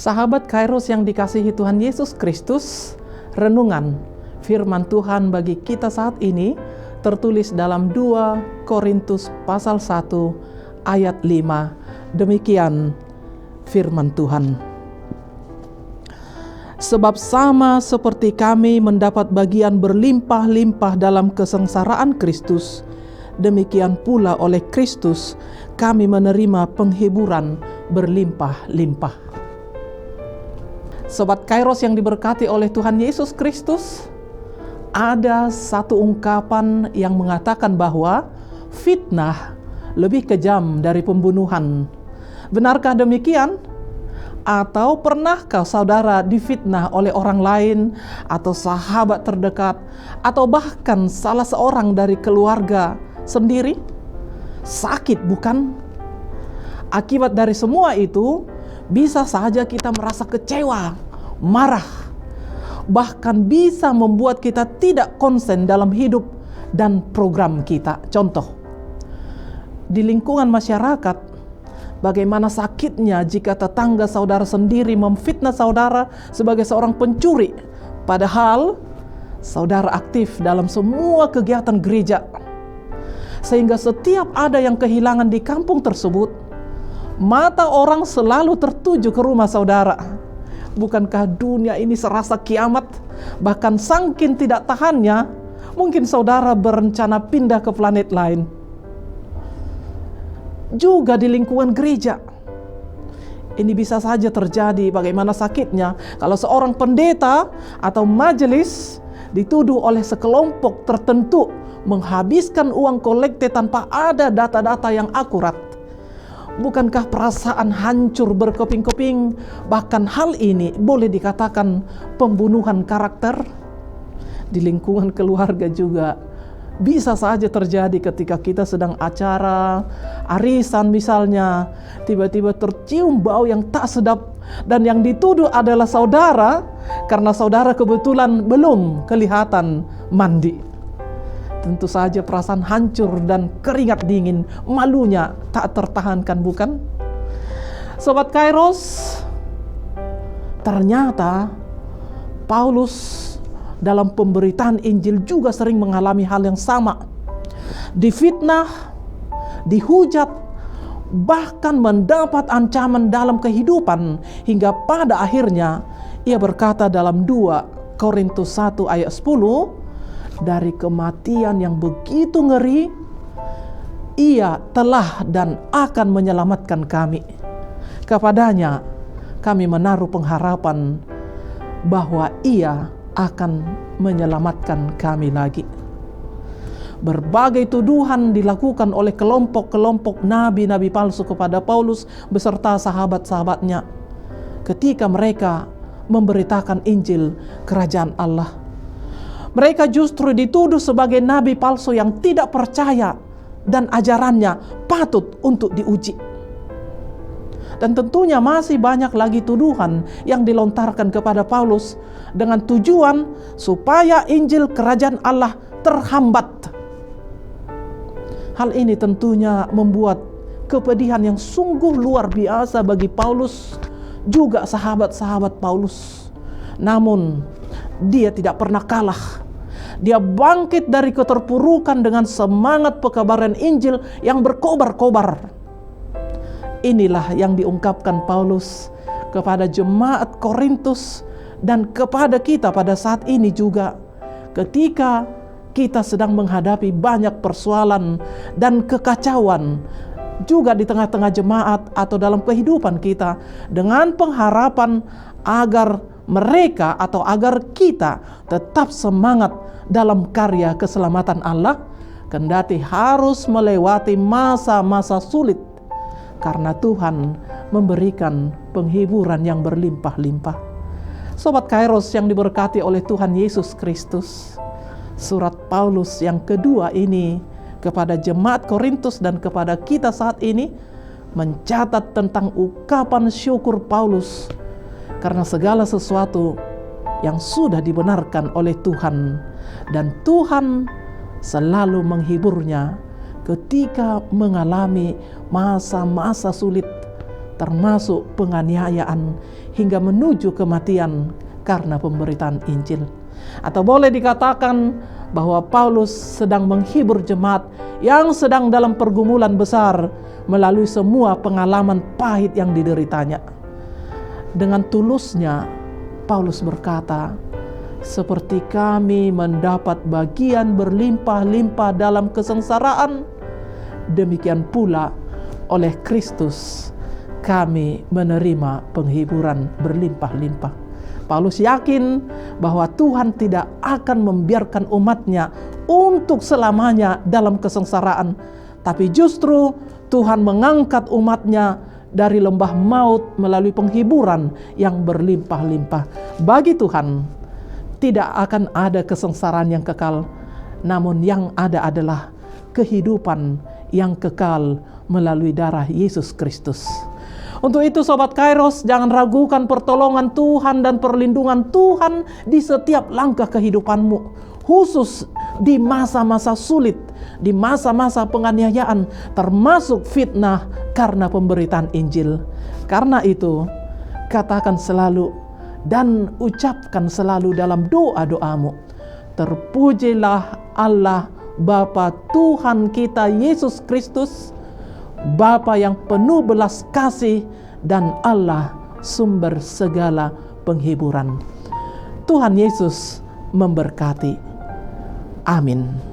Sahabat Kairos yang dikasihi Tuhan Yesus Kristus, renungan firman Tuhan bagi kita saat ini tertulis dalam 2 Korintus pasal 1 ayat 5. Demikian firman Tuhan. Sebab sama seperti kami mendapat bagian berlimpah-limpah dalam kesengsaraan Kristus, demikian pula oleh Kristus kami menerima penghiburan berlimpah-limpah. Sobat Kairos yang diberkati oleh Tuhan Yesus Kristus, ada satu ungkapan yang mengatakan bahwa fitnah lebih kejam dari pembunuhan. Benarkah demikian? Atau pernahkah saudara difitnah oleh orang lain atau sahabat terdekat atau bahkan salah seorang dari keluarga sendiri? Sakit bukan? Akibat dari semua itu, bisa saja kita merasa kecewa, marah, bahkan bisa membuat kita tidak konsen dalam hidup dan program kita. Contoh, di lingkungan masyarakat, bagaimana sakitnya jika tetangga saudara sendiri memfitnah saudara sebagai seorang pencuri, padahal saudara aktif dalam semua kegiatan gereja. Sehingga setiap ada yang kehilangan di kampung tersebut, mata orang selalu tertuju ke rumah saudara. Bukankah dunia ini serasa kiamat? Bahkan saking tidak tahannya, mungkin saudara berencana pindah ke planet lain. Juga di lingkungan gereja, ini bisa saja terjadi. Bagaimana sakitnya kalau seorang pendeta atau majelis dituduh oleh sekelompok tertentu menghabiskan uang kolekte tanpa ada data-data yang akurat. Bukankah perasaan hancur berkeping-keping? Bahkan hal ini boleh dikatakan pembunuhan karakter. Di lingkungan keluarga juga bisa saja terjadi ketika kita sedang acara arisan misalnya, tiba-tiba tercium bau yang tak sedap dan yang dituduh adalah saudara karena saudara kebetulan belum kelihatan mandi. Tentu saja perasaan hancur dan keringat dingin, malunya tak tertahankan, bukan? Sobat Kairos, ternyata Paulus dalam pemberitaan Injil juga sering mengalami hal yang sama. Difitnah, dihujat, bahkan mendapat ancaman dalam kehidupan, hingga pada akhirnya ia berkata dalam 2 Korintus 1 ayat 10, dari kematian yang begitu ngeri, ia telah dan akan menyelamatkan kami. Kepadanya kami menaruh pengharapan bahwa ia akan menyelamatkan kami lagi. Berbagai tuduhan dilakukan oleh kelompok-kelompok nabi-nabi palsu kepada Paulus beserta sahabat-sahabatnya ketika mereka memberitakan Injil Kerajaan Allah. Mereka justru dituduh sebagai nabi palsu yang tidak percaya dan ajarannya patut untuk diuji. Dan tentunya masih banyak lagi tuduhan yang dilontarkan kepada Paulus dengan tujuan supaya Injil Kerajaan Allah terhambat. Hal ini tentunya membuat kepedihan yang sungguh luar biasa bagi Paulus, juga sahabat-sahabat Paulus. Namun dia tidak pernah kalah. Dia bangkit dari keterpurukan dengan semangat pekabaran Injil yang berkobar-kobar. Inilah yang diungkapkan Paulus kepada jemaat Korintus dan kepada kita pada saat ini juga, ketika kita sedang menghadapi banyak persoalan dan kekacauan juga di tengah-tengah jemaat atau dalam kehidupan kita, dengan pengharapan agar mereka atau agar kita tetap semangat dalam karya keselamatan Allah, kendati harus melewati masa-masa sulit, karena Tuhan memberikan penghiburan yang berlimpah-limpah. Sobat Kairos yang diberkati oleh Tuhan Yesus Kristus, surat Paulus yang kedua ini kepada jemaat Korintus dan kepada kita saat ini mencatat tentang ungkapan syukur Paulus karena segala sesuatu yang sudah dibenarkan oleh Tuhan, dan Tuhan selalu menghiburnya ketika mengalami masa-masa sulit, termasuk penganiayaan hingga menuju kematian karena pemberitaan Injil. Atau boleh dikatakan bahwa Paulus sedang menghibur jemaat yang sedang dalam pergumulan besar melalui semua pengalaman pahit yang dideritanya. Dengan tulusnya Paulus berkata, seperti kami mendapat bagian berlimpah-limpah dalam kesengsaraan, demikian pula oleh Kristus kami menerima penghiburan berlimpah-limpah. Paulus yakin bahwa Tuhan tidak akan membiarkan umatnya untuk selamanya dalam kesengsaraan, tapi justru Tuhan mengangkat umatnya dari lembah maut melalui penghiburan yang berlimpah-limpah. Bagi Tuhan tidak akan ada kesengsaraan yang kekal, namun yang ada adalah kehidupan yang kekal melalui darah Yesus Kristus. Untuk itu Sobat Kairos, jangan ragukan pertolongan Tuhan dan perlindungan Tuhan di setiap langkah kehidupanmu, khusus di masa-masa sulit, di masa-masa penganiayaan, termasuk fitnah karena pemberitaan Injil. Karena itu, katakan selalu dan ucapkan selalu dalam doa-doamu, terpujilah Allah Bapa Tuhan kita Yesus Kristus, Bapa yang penuh belas kasih dan Allah sumber segala penghiburan. Tuhan Yesus memberkati. Amin.